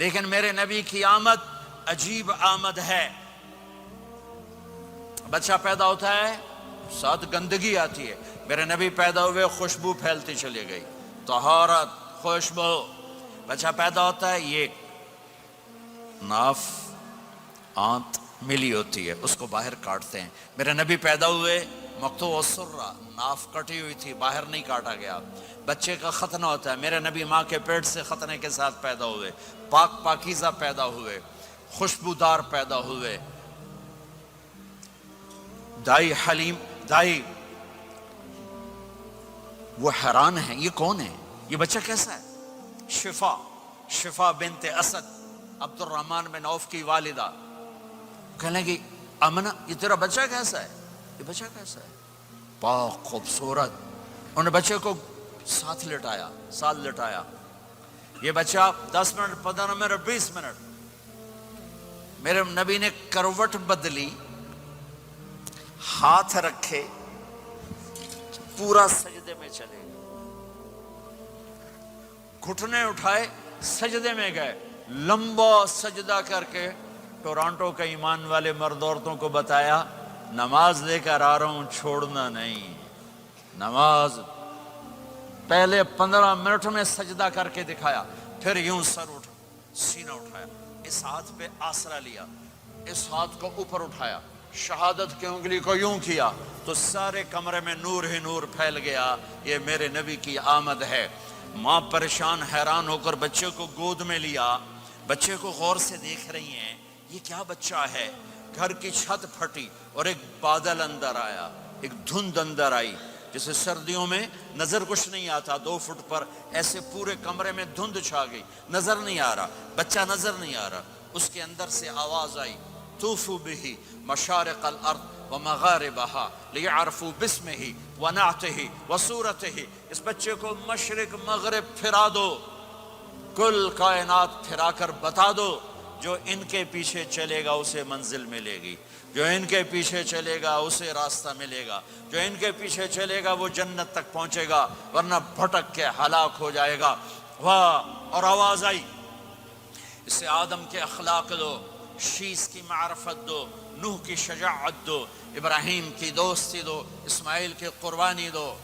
لیکن میرے نبی کی آمد عجیب آمد ہے. بچہ پیدا ہوتا ہے ساتھ گندگی آتی ہے. میرے نبی پیدا ہوئے خوشبو پھیلتی چلی گئی, طہارت, خوشبو. بچہ پیدا ہوتا ہے یہ ناف آنت ملی ہوتی ہے, اس کو باہر کاٹتے ہیں. میرے نبی پیدا ہوئے مقطوع السرہ, ناف کٹی ہوئی تھی, باہر نہیں کاٹا گیا. بچے کا ختنہ ہوتا ہے. میرے نبی ماں کے پیٹ سے ختنے کے ساتھ پیدا ہوئے, پاک پاکیزہ پیدا ہوئے, خوشبودار پیدا ہوئے. دائی حلیم, دائی وہ حیران ہیں یہ کون ہے, یہ بچہ کیسا ہے. شفا بنت اسد, عبد الرحمن بن عوف کی والدہ, کہنے لگی آمنہ یہ تیرا بچہ کیسا ہے, یہ بچہ کیسا ہے, پاک خوبصورت. انہوں نے بچے کو ساتھ لٹایا. یہ بچہ 10 منٹ 15 منٹ 20 منٹ, میرے نبی نے کروٹ بدلی, ہاتھ رکھے, پورا سجدے میں چلے گئے, گھٹنے اٹھائے سجدے میں گئے. لمبا سجدہ کر کے ٹورانٹو کے ایمان والے مرد عورتوں کو بتایا نماز لے کر آ رہا ہوں, چھوڑنا نہیں. نماز پہلے 15 منٹ میں سجدہ کر کے دکھایا, پھر یوں سینہ اٹھایا, اس ہاتھ پہ آسرا لیا, اس ہاتھ کو اوپر اٹھایا, شہادت کی انگلی کو یوں کیا تو سارے کمرے میں نور ہی نور پھیل گیا. یہ میرے نبی کی آمد ہے. ماں پریشان حیران ہو کر بچے کو گود میں لیا, بچے کو غور سے دیکھ رہی ہیں یہ کیا بچہ ہے. گھر کی چھت پھٹی اور ایک بادل اندر آیا, ایک دھند اندر آئی. جیسے سردیوں میں نظر کچھ نہیں آتا 2 فٹ پر, ایسے پورے کمرے میں دھند چھا گئی, نظر نہیں آ رہا, بچہ نظر نہیں آ رہا. اس کے اندر سے آواز آئی طوفوا به مشارق الارض ومغاربها لیعرفوا باسمه ونعته وصورته. اس بچے کو مشرق مغرب پھرا دو, کل کائنات پھرا کر بتا دو. جو ان کے پیچھے چلے گا اسے منزل ملے گی, جو ان کے پیچھے چلے گا اسے راستہ ملے گا, جو ان کے پیچھے چلے گا وہ جنت تک پہنچے گا, ورنہ بھٹک کے ہلاک ہو جائے گا. واہ. اور آواز آئی اسے آدم کے اخلاق دو, شیس کی معرفت دو, نوح کی شجاعت دو, ابراہیم کی دوستی دو, اسماعیل کی قربانی دو,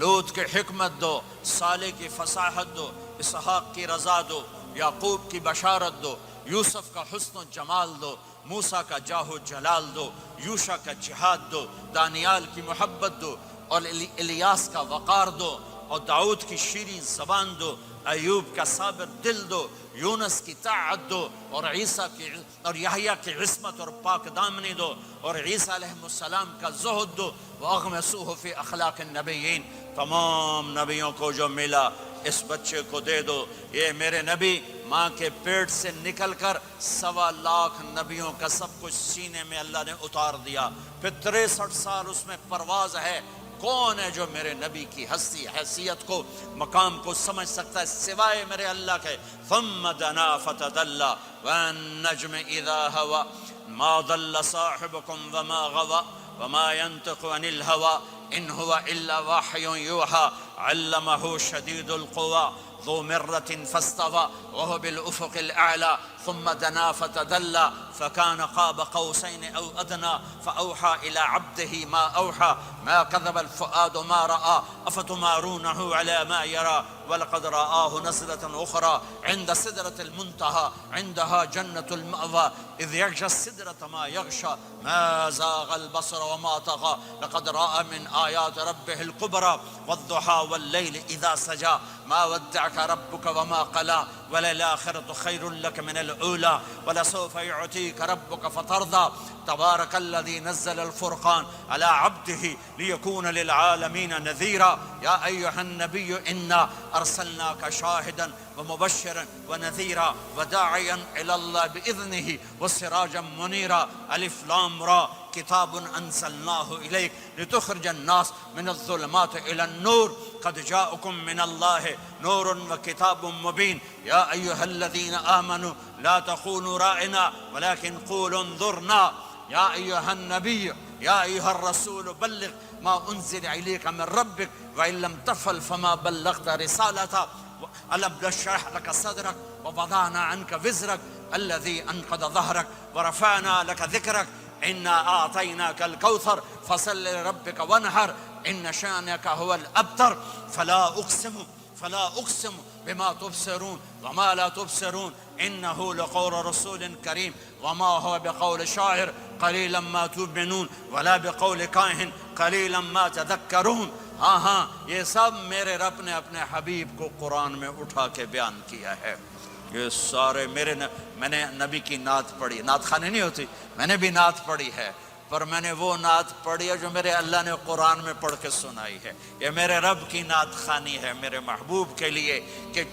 لوط کی حکمت دو, صالح کی فصاحت دو, اسحاق کی رضا دو, یعقوب کی بشارت دو, یوسف کا حسن و جمال دو, موسیٰ کا جاہ و جلال دو, یوشع کا جہاد دو, دانیال کی محبت دو, اور الیاس کا وقار دو, اور داؤد کی شیریں زبان دو, ایوب کا صابر دل دو, یونس کی طاعت دو, اور عیسیٰ کی اور یحییٰ کی عصمت اور پاک دامنی دو, اور عیسیٰ علیہ السلام کا زہد دو. وَأَغْمَسُوهُ فِي أَخْلَاقِ النَّبِيِّينَ. تمام نبیوں کو جو ملا اس بچے کو دے دو. یہ میرے نبی ماں کے پیٹ سے نکل کر 1.25 لاکھ نبیوں کا سب کچھ سینے میں اللہ نے اتار دیا. پھر 63 سال اس میں پرواز ہے. کون ہے جو میرے نبی کی ہستی حیثیت کو مقام کو سمجھ سکتا ہے سوائے میرے اللہ کے. ثم دنا فتدلى والنجم اذا هوى ما ضل صاحبكم وما غوى وما ينطق عن الهوى ان هو الا وحي يوحى علمه شديد القوى ذو مرة فاستوى وهو بالأفق الأعلى ثم دنا فتدلى فكان قاب قوسين أو أدنى فأوحى إلى عبده ما أوحى ما كذب الفؤاد ما رأى أفتمارونه على ما يرى ولقد رآه نزلة أخرى عند سدرة المنتهى عندها جنة المأوى إذ يغشى السدرة ما يغشى ما زاغ البصر وما طغى لقد رأى من آيات ربه الكبرى والضحى والليل إذا سجى ما ودعك ربك وما قلى وللآخرة خير لك من الأولى ولسوف يعطيك ربك فترضى تبارك الذي نزل الفرقان على عبده ليكون للعالمين نذيرا يا أيها النبي إنا أرسلناك شاهدا ومبشرا ونذيرا وداعيا إلى الله بإذنه وسراجا منيرا ألف لام را كتاب أنزلناه إليك لتخرج الناس من الظلمات إلى النور قد جاءكم من الله نور وكتاب مبين يا أيها الذين آمنوا لا تخونوا رائنا ولكن قولوا انظرنا يا أيها النبي يا أيها الرسول بلغ ما أنزل إليك من ربك وإن لم تفعل فما بلغت رسالته ألم نشرح لك صدرك ووضعنا عنك وزرك الذي أنقض ظهرك ورفعنا لك ذكرك إنا أعطيناك الكوثر فصل لربك وانحر إن شانك هو الأبتر فلا أقسم بما تبصرون وما لا تبصرون إنه لقول رسول كريم وما هو بقول شاعر قليلا ما تؤمنون ولا بقول کاہن قلیلا ما تذکرون. ہاں یہ سب میرے رب نے اپنے حبیب کو قرآن میں اٹھا کے بیان کیا ہے. یہ سارے میں نے نبی کی نعت پڑھی. نعت خانی نہیں ہوتی، میں نے بھی نعت پڑھی ہے، پر میں نے وہ نعت پڑھی ہے جو میرے اللہ نے قرآن میں پڑھ کے سنائی ہے. یہ میرے رب کی نعت خانی ہے میرے محبوب کے لیے، کہ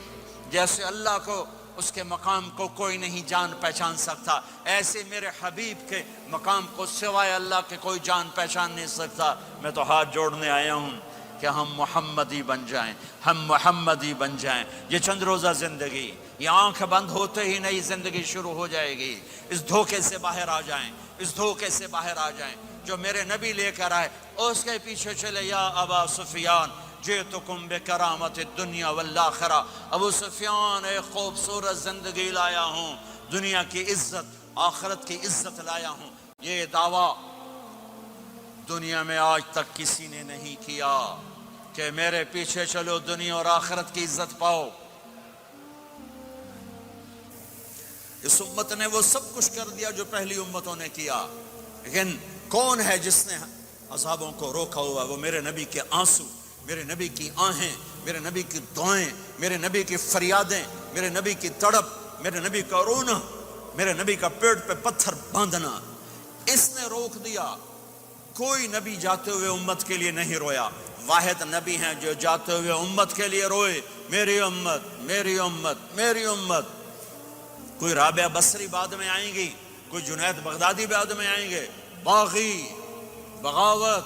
جیسے اللہ کو اس کے مقام کو کوئی نہیں جان پہچان سکتا، ایسے میرے حبیب کے مقام کو سوائے اللہ کے کوئی جان پہچان نہیں سکتا. میں تو ہاتھ جوڑنے آیا ہوں کہ ہم محمدی بن جائیں، ہم محمدی بن جائیں. یہ چند روزہ زندگی، یہ آنکھ بند ہوتے ہی نئی زندگی شروع ہو جائے گی. اس دھوکے سے باہر آ جائیں، اس دھوکے سے باہر آ جائیں جو میرے نبی لے کر آئے. اس کے پیچھے چلے. یا ابا سفیان جئتکم بکرامت الدنیا والآخرہ. ابو سفیان ایک خوبصورت زندگی لایا ہوں، دنیا کی عزت آخرت کی عزت لایا ہوں. یہ دعویٰ دنیا میں آج تک کسی نے نہیں کیا کہ میرے پیچھے چلو دنیا اور آخرت کی عزت پاؤ. اس امت نے وہ سب کچھ کر دیا جو پہلی امتوں نے کیا، لیکن کون ہے جس نے عذابوں کو روکا ہوا؟ وہ میرے نبی کے آنسو، میرے نبی کی آہیں، میرے نبی کی دعائیں، میرے نبی کی فریادیں، میرے نبی کی تڑپ، میرے نبی کا رونا، میرے نبی کا پیٹ پہ پتھر باندھنا. اس نے روک دیا. کوئی نبی جاتے ہوئے امت کے لیے نہیں رویا. واحد نبی ہیں جو جاتے ہوئے امت کے لیے روئے، میری امت میری امت میری امت. کوئی رابعہ بصری بعد میں آئیں گی، کوئی جنید بغدادی بعد میں آئیں گے، باغی بغاوت،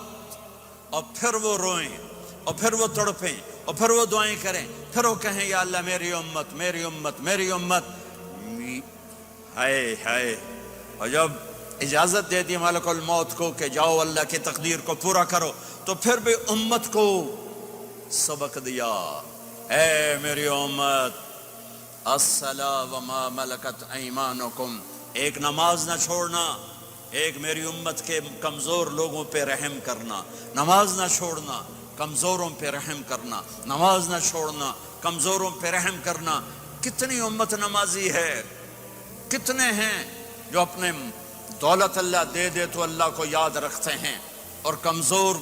اور پھر وہ روئیں اور پھر وہ تڑپیں اور پھر وہ دعائیں کریں، پھر وہ کہیں یا اللہ میری امت میری امت میری امت. ہائے ہائے. اور جب اجازت دے دی ملک الموت کو کہ جاؤ اللہ کی تقدیر کو پورا کرو، تو پھر بھی امت کو سبق دیا. اے میری امت، الصلاۃ وما ملکت ایمانکم. ایک نماز نہ چھوڑنا، ایک میری امت کے کمزور لوگوں پہ رحم کرنا. نماز نہ چھوڑنا، کمزوروں پہ رحم کرنا. نماز نہ چھوڑنا، کمزوروں پہ رحم کرنا. کتنی امت نمازی ہے، کتنے ہیں جو اپنے دولت اللہ دے دے تو اللہ کو یاد رکھتے ہیں اور کمزور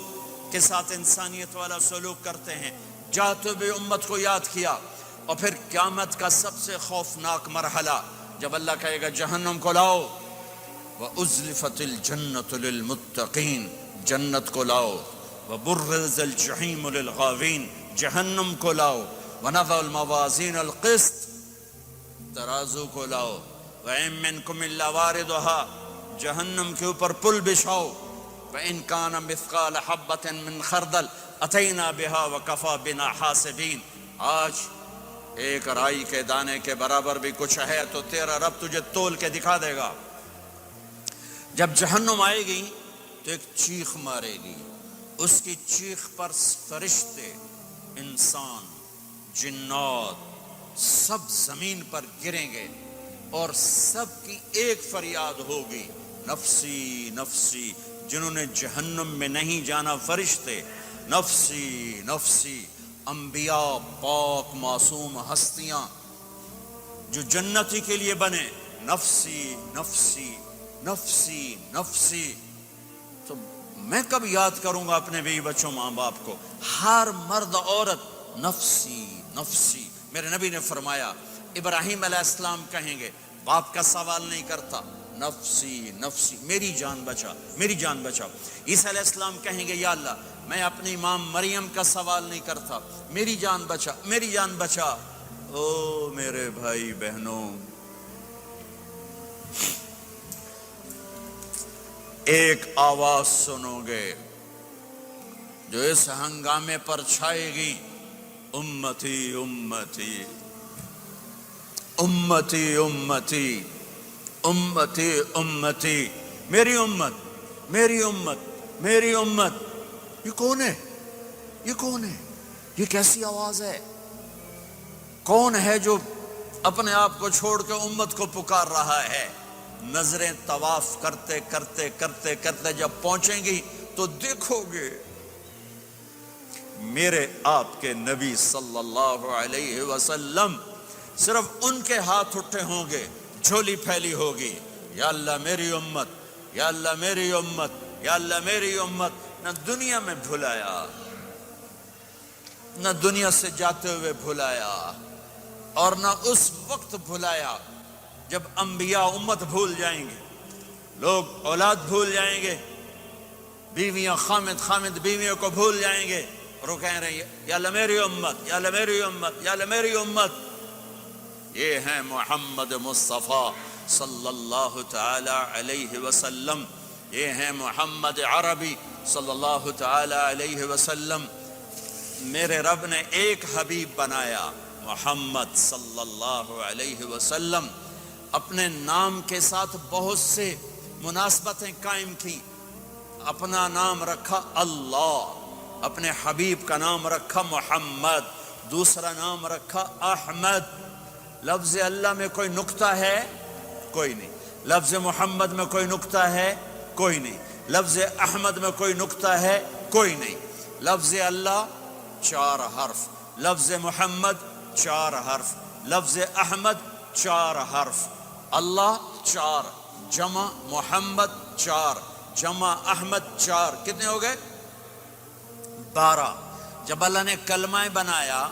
کے ساتھ انسانیت والا سلوک کرتے ہیں. جاتے ہوئے امت کو یاد کیا. اور پھر قیامت کا سب سے خوفناک مرحلہ جب اللہ کہے گا جہنم کو لاؤ، وَأُزْلِفَتِ الْجَنَّةُ لِلْمُتَّقِينَ، جنت کو لاؤ. وَبُرِّزَ الْجَحِيمُ لِلْغَاوِينَ، جہنم کو لاؤ. وَنَضَعُ الْمَوَازِينَ الْقِسْطَ، ترازو کو لاؤ. وَإِن مِّنكُمْ إِلَّا وَارِدُهَا، جہنم کے اوپر پل بچھاؤ. وَإِن كَانَ مِثْقَالَ حَبَّةٍ مِّنْ خَرْدَلٍ أَتَيْنَا بِهَا وَكَفَى بِنَا حَاسِبِينَ. آج ایک رائی کے دانے کے برابر بھی کچھ ہے تو تیرا رب تجھے تول کے دکھا دے گا. جب جہنم آئے گی تو ایک چیخ مارے گی. اس کی چیخ پر فرشتے، انسان، جنات سب زمین پر گریں گے اور سب کی ایک فریاد ہوگی، نفسی نفسی. جنہوں نے جہنم میں نہیں جانا فرشتے، نفسی نفسی. انبیاء، پاک معصوم ہستیاں جو جنتی کے لیے بنے، نفسی نفسی نفسی نفسی. تو میں کب یاد کروں گا اپنے بیوی بچوں ماں باپ کو؟ ہر مرد عورت نفسی نفسی. میرے نبی نے فرمایا ابراہیم علیہ السلام کہیں گے، باپ کا سوال نہیں کرتا، نفسی نفسی، میری جان بچا میری جان بچا. عیسیٰ علیہ السلام کہیں گے یا اللہ میں اپنی ماں مریم کا سوال نہیں کرتا، میری جان بچا میری جان بچا. او میرے بھائی بہنوں، ایک آواز سنو گے جو اس ہنگامے پر چھائے گی، امتی امتی امتی امتی امتی امتی. میری امت میری امت میری امت. یہ کون ہے؟ یہ کون ہے؟ یہ کیسی آواز ہے؟ کون ہے جو اپنے آپ کو چھوڑ کے امت کو پکار رہا ہے؟ نظریں طواف کرتے کرتے کرتے کرتے جب پہنچیں گی تو دیکھو گے میرے آپ کے نبی صلی اللہ علیہ وسلم، صرف ان کے ہاتھ اٹھے ہوں گے، جھولی پھیلی ہوگی، یا اللہ میری امت، یا اللہ میری امت، یا اللہ میری امت۔ نہ دنیا میں بھلایا، نہ دنیا سے جاتے ہوئے بھلایا، اور نہ اس وقت بھلایا جب انبیاء امت بھول جائیں گے، لوگ اولاد بھول جائیں گے، بیویاں خامد بیویوں کو بھول جائیں گے، اور وہ کہہ رہے ہیں یا اللہ میری امت، یا اللہ میری امت، یا اللہ میری امت۔ یہ ہیں محمد مصطفیٰ صلی اللہ تعالی علیہ وسلم، یہ ہیں محمد عربی صلی اللہ تعالی علیہ وسلم۔ میرے رب نے ایک حبیب بنایا، محمد صلی اللہ علیہ وسلم۔ اپنے نام کے ساتھ بہت سے مناسبتیں قائم کی۔ اپنا نام رکھا اللہ، اپنے حبیب کا نام رکھا محمد، دوسرا نام رکھا احمد۔ لفظ اللہ میں کوئی نکتہ ہے؟ کوئی نہیں۔ لفظ محمد میں کوئی نکتہ ہے؟ کوئی نہیں۔ لفظ احمد میں کوئی نکتہ ہے؟ کوئی نہیں۔ لفظ اللہ 4 حرف، لفظ محمد 4 حرف، لفظ احمد 4 حرف۔ اللہ 4، جمع محمد 4، جمع احمد 4، کتنے ہو گئے؟ 12۔ جب اللہ نے کلمہ بنایا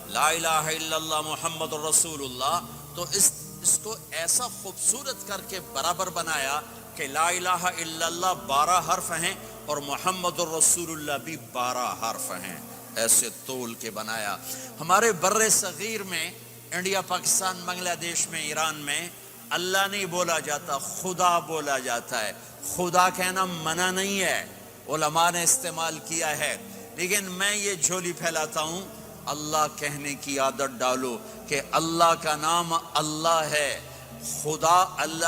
لا الہ الا اللہ محمد رسول اللہ، تو اس کو ایسا خوبصورت کر کے برابر بنایا کہ لا الہ الا اللہ 12 حرف ہیں اور محمد الرسول اللہ بھی 12 حرف ہیں، ایسے تول کے بنایا۔ ہمارے بر صغیر میں، انڈیا، پاکستان، بنگلہ دیش میں، ایران میں اللہ نہیں بولا جاتا، خدا بولا جاتا ہے۔ خدا کہنا منع نہیں ہے، علماء نے استعمال کیا ہے، لیکن میں یہ جھولی پھیلاتا ہوں، اللہ کہنے کی عادت ڈالو کہ اللہ کا نام اللہ ہے، خدا اللہ